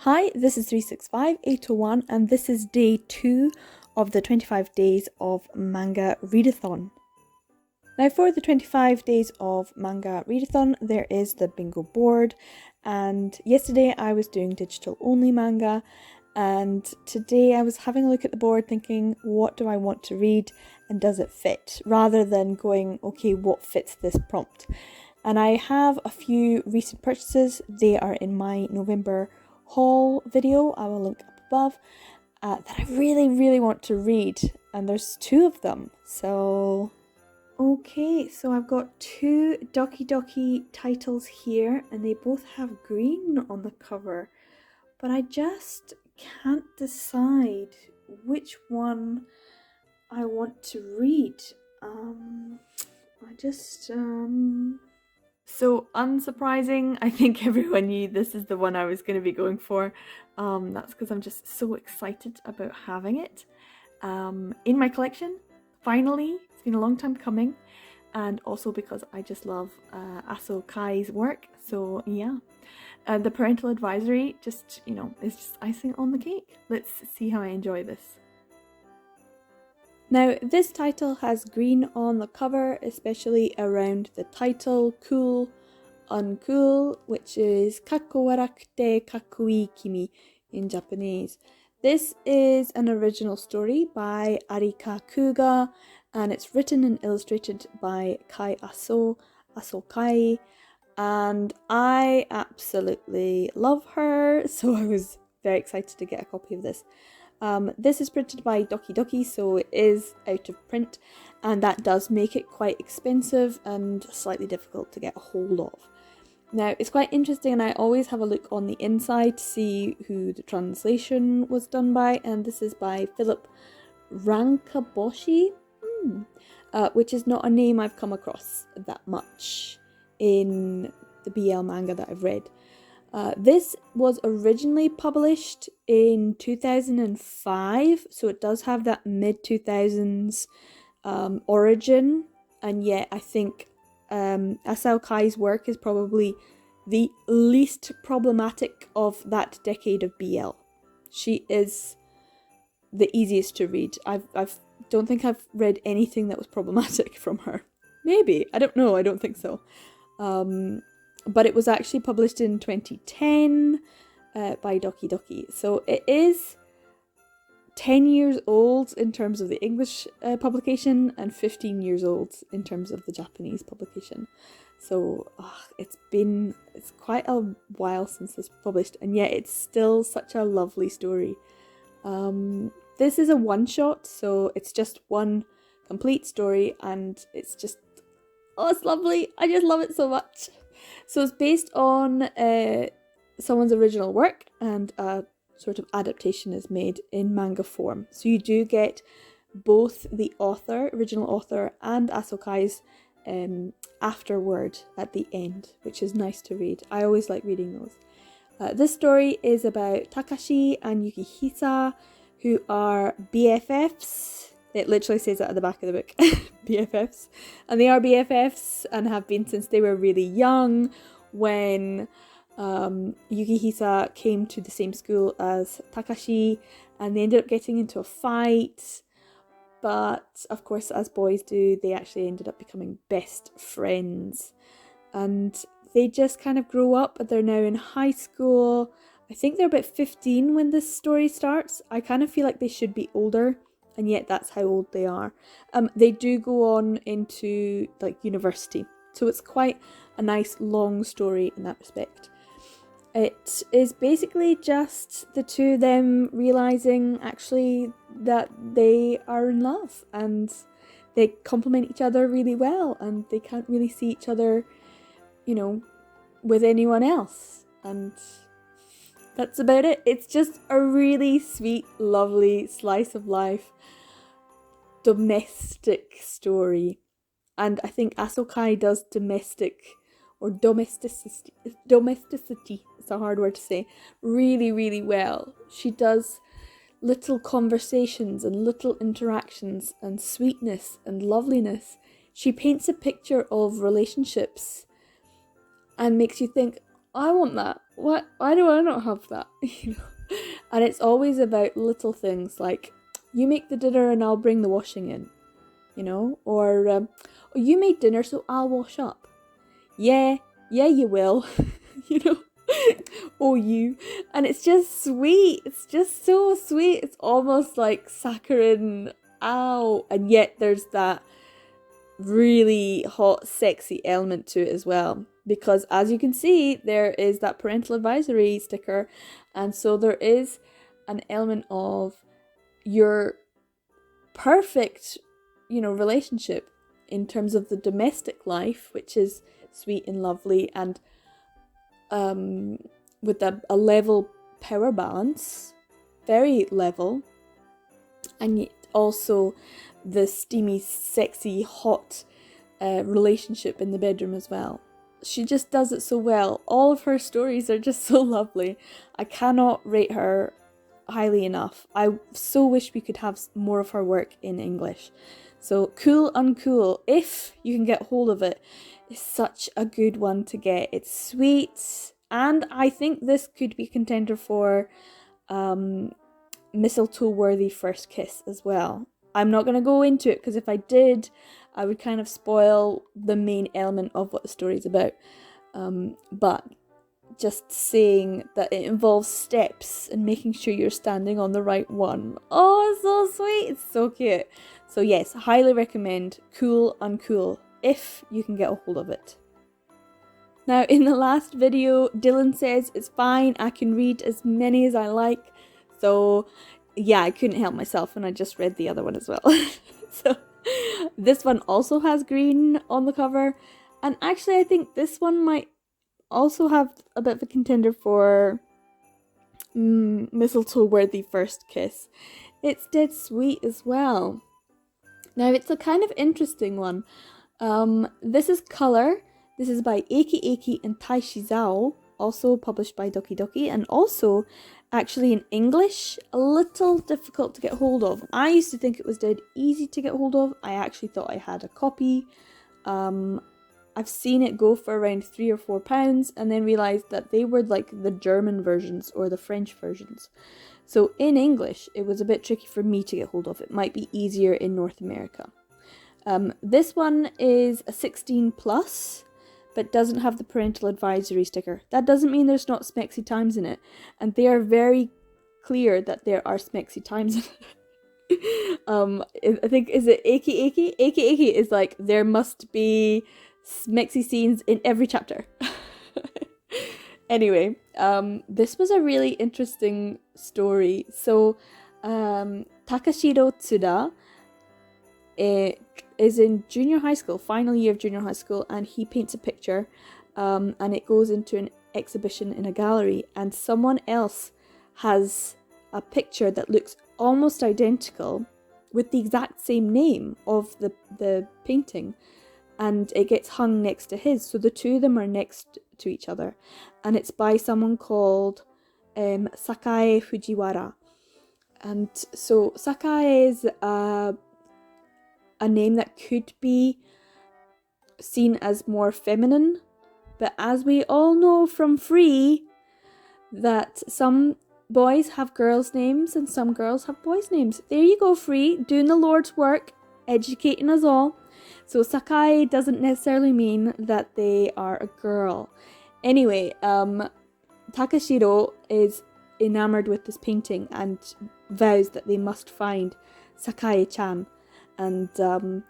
Hi, this is 365801 and this is day 2 of the 25 Days of Manga Readathon. Now for the 25 Days of Manga Readathon there is the bingo board, and yesterday I was doing digital only manga, and today I was having a look at the board thinking, what do I want to read and does it fit, rather than going, okay, what fits this prompt. And I have a few recent purchases. They are in my November haul video, I will link up above, that I really want to read, and there's 2 of them. So okay, so I've got 2 Doki Doki titles here and they both have green on the cover, but I just can't decide which one I want to read. So unsurprising, I think everyone knew this is the one I was going to be going for. That's because I'm just so excited about having it in my collection. Finally, it's been a long time coming, and also because I just love Aso Kai's work. So yeah, the parental advisory just, is just icing on the cake. Let's see how I enjoy this. Now, this title has green on the cover, especially around the title, Cool, Uncool, which is Kakowarakute Kakui Kimi in Japanese. This is an original story by Arika Kuga, and it's written and illustrated by Kai Aso Kai, and I absolutely love her, so I was very excited to get a copy of this. This is printed by Doki Doki, so it is out of print, and that does make it quite expensive and slightly difficult to get a hold of. Now, it's quite interesting, and I always have a look on the inside to see who the translation was done by, and this is by Philip Rankaboshi, which is not a name I've come across that much in the BL manga that I've read. This was originally published in 2005, so it does have that mid-2000s origin, and yet I think Asao Kai's work is probably the least problematic of that decade of BL. She is the easiest to read. I don't think I've read anything that was problematic from her. Maybe, I don't know, I don't think so. But it was actually published in 2010 by Doki Doki. So it is 10 years old in terms of the English publication and 15 years old in terms of the Japanese publication. So it's quite a while since this was published, and yet it's still such a lovely story. This is a one-shot, so it's just one complete story, and it's just, it's lovely. I just love it so much. So it's based on someone's original work, and a sort of adaptation is made in manga form. So you do get both the original author, and Aso Kai's afterword at the end, which is nice to read. I always like reading those. This story is about Takashi and Yukihisa, who are BFFs. It literally says that at the back of the book. BFFs. And they are BFFs and have been since they were really young, when Yukihisa came to the same school as Takashi, and they ended up getting into a fight. But of course, as boys do, they actually ended up becoming best friends. And they just kind of grow up, and they're now in high school. I think they're about 15 when this story starts. I kind of feel like they should be older, and yet that's how old they are. They do go on into university, so it's quite a nice long story in that respect. It is basically just the two of them realising actually that they are in love, and they complement each other really well, and they can't really see each other, with anyone else, and that's about it. It's just a really sweet, lovely slice of life domestic story, and I think Aso Kai does domesticity, it's a hard word to say, really well. She does little conversations and little interactions and sweetness and loveliness. She paints a picture of relationships and makes you think, I want that. Why do I not have that? You know? And it's always about little things like, you make the dinner and I'll bring the washing in, you know? Or you made dinner so I'll wash up. Yeah, you will, you know? Oh, you. And it's just sweet. It's just so sweet. It's almost like saccharine. Ow. And yet there's that really hot, sexy element to it as well. Because as you can see, there is that parental advisory sticker. And so there is an element of your perfect, relationship in terms of the domestic life, which is sweet and lovely, and with a level power balance, very level, and yet also the steamy, sexy, hot relationship in the bedroom as well. She just does it so well. All of her stories are just so lovely. I cannot rate her highly enough. I so wish we could have more of her work in English. So Cool Uncool, if you can get hold of it, is such a good one to get. It's sweet, and I think this could be a contender for mistletoe-worthy first kiss as well. I'm not going to go into it because if I did, I would kind of spoil the main element of what the story's about. But just saying that it involves steps and making sure you're standing on the right one. Oh, it's so sweet. It's so cute. So yes, highly recommend Cool Uncool if you can get a hold of it. Now, in the last video, Dylan says it's fine. I can read as many as I like. So yeah, I couldn't help myself and I just read the other one as well. So this one also has green on the cover. And actually, I think this one might also have a bit of a contender for mistletoe-worthy first kiss. It's dead sweet as well. Now, it's a kind of interesting one. This is Color. This is by Eiki Eiki and Tai Shizao, also published by Doki Doki, and also actually in English, a little difficult to get hold of. I used to think it was dead easy to get hold of. I actually thought I had a copy. I've seen it go for around £3 or £4 and then realised that they were like the German versions or the French versions. So in English, it was a bit tricky for me to get hold of. It might be easier in North America. This one is a 16 plus, but doesn't have the parental advisory sticker. That doesn't mean there's not smexy times in it. And they are very clear that there are smexy times in it. I think, is it Eiki Eiki? Eiki Eiki is like, there must be smexy scenes in every chapter. Anyway, this was a really interesting story. So, Takashiro Tsuda is in junior high school, final year of junior high school, and he paints a picture, and it goes into an exhibition in a gallery, and someone else has a picture that looks almost identical with the exact same name of the painting, and it gets hung next to his, so the two of them are next to each other, and it's by someone called Sakae Fujiwara. And so Sakae is a name that could be seen as more feminine, but as we all know from Free, that some boys have girls' names and some girls have boys' names. There you go, Free, doing the Lord's work, educating us all. So Sakae doesn't necessarily mean that they are a girl. Anyway, Takashiro is enamored with this painting and vows that they must find Sakae-chan, and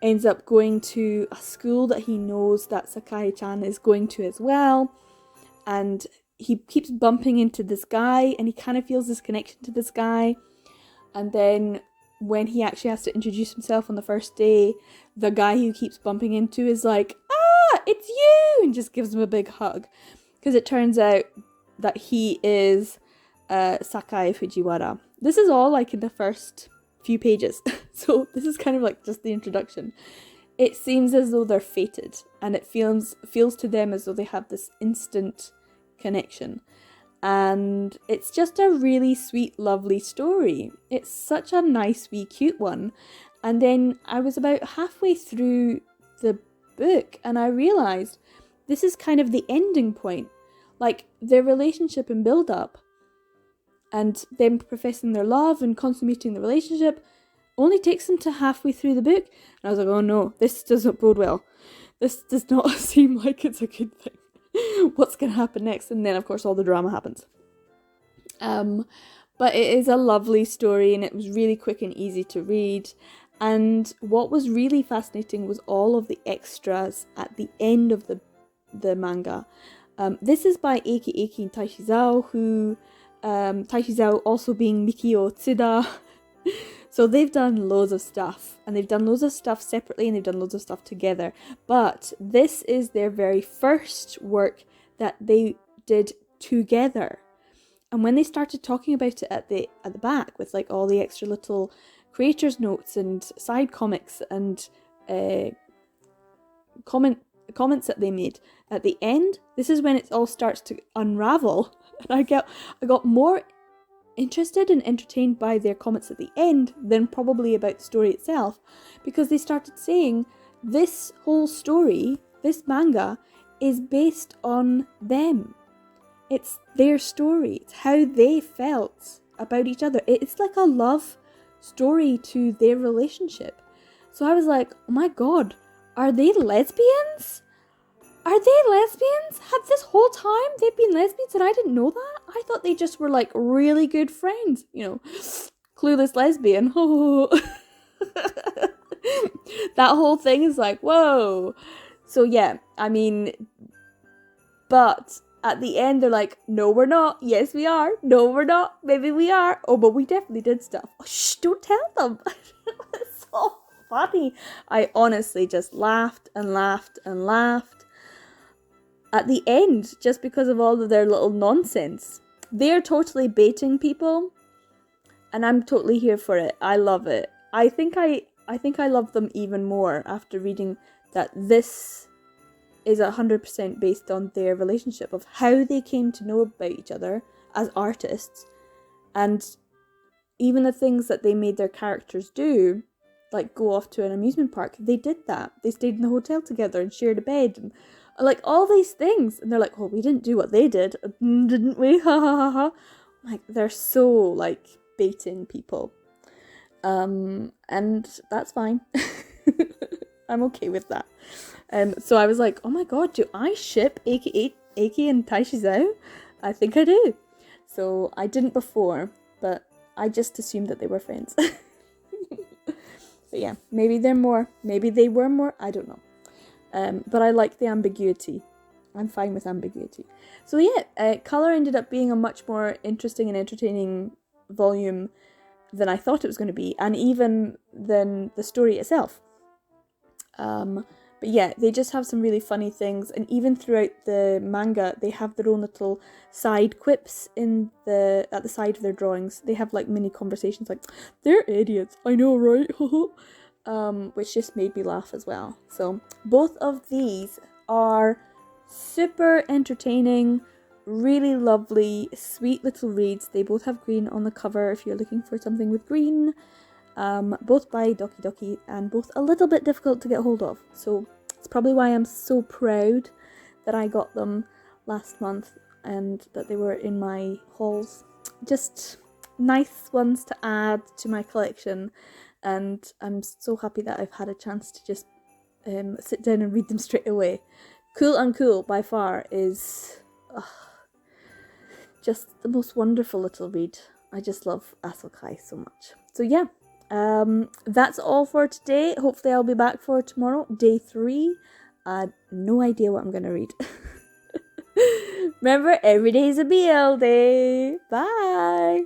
ends up going to a school that he knows that Sakae-chan is going to as well, and he keeps bumping into this guy and he kind of feels this connection to this guy, and then when he actually has to introduce himself on the first day, the guy who keeps bumping into is like, "Ah, it's you!" and just gives him a big hug, because it turns out that he is Sakae Fujiwara. This is all like in the first few pages, so this is kind of like just the introduction. It seems as though they're fated, and it feels to them as though they have this instant connection. And it's just a really sweet, lovely story. It's such a nice, wee, cute one. And then I was about halfway through the book and I realised this is kind of the ending point. Like, their relationship and build-up, and them professing their love and consummating the relationship, only takes them to halfway through the book. And I was like, oh no, this doesn't bode well. This does not seem like it's a good thing. What's going to happen next? And then, of course, all the drama happens. But it is a lovely story, and it was really quick and easy to read. And what was really fascinating was all of the extras at the end of the manga. This is by Eiki Eiki and Taishi Zao, who Taishi Zao also being Mikio Tsuda. So they've done loads of stuff, and they've done loads of stuff separately, and they've done loads of stuff together. But this is their very first work that they did together. And when they started talking about it at the back with like all the extra little creators notes and side comics and comments that they made at the end, this is when it all starts to unravel. And I got more interested and entertained by their comments at the end than probably about the story itself, because they started saying this whole story, this manga, is based on them. It's their story. It's how they felt about each other. It's like a love story to their relationship. So I was like, oh my god, are they lesbians? Are they lesbians? Have this whole time they've been lesbians and I didn't know that? I thought they just were like really good friends. You know, clueless lesbian. That whole thing is like, whoa. So yeah, I mean, but at the end they're like, no we're not, yes we are, no we're not, maybe we are, oh but we definitely did stuff. Oh, shh, don't tell them. It's so funny. I honestly just laughed and laughed and laughed at the end, just because of all of their little nonsense. They're totally baiting people, and I'm totally here for it. I love it. I think I love them even more after reading that this is 100% based on their relationship, of how they came to know about each other as artists, and even the things that they made their characters do, like go off to an amusement park. They did that. They stayed in the hotel together and shared a bed, and like all these things. And they're like, well, we didn't do what they did, didn't we? Ha ha ha ha. Like, they're so like baiting people. And that's fine. I'm okay with that. So I was like, oh my god, do I ship Eiki and Taishi Zao? I think I do. So I didn't before, but I just assumed that they were friends. But yeah, maybe they're more, maybe they were more, I don't know. But I like the ambiguity. I'm fine with ambiguity. So yeah, Colour ended up being a much more interesting and entertaining volume than I thought it was going to be, and even than the story itself. But yeah, they just have some really funny things, and even throughout the manga, they have their own little side quips at the side of their drawings. They have like mini conversations like, they're idiots, I know, right? Which just made me laugh as well. So both of these are super entertaining, really lovely, sweet little reads. They both have green on the cover if you're looking for something with green. Both by Doki Doki, and both a little bit difficult to get hold of. So it's probably why I'm so proud that I got them last month and that they were in my hauls. Just nice ones to add to my collection, and I'm so happy that I've had a chance to just sit down and read them straight away. Cool Uncool by far is just the most wonderful little read. I just love Asokai so much. So yeah. That's all for today. Hopefully I'll be back for tomorrow, day 3. No idea what I'm gonna read. Remember, every day is a BL day. Bye!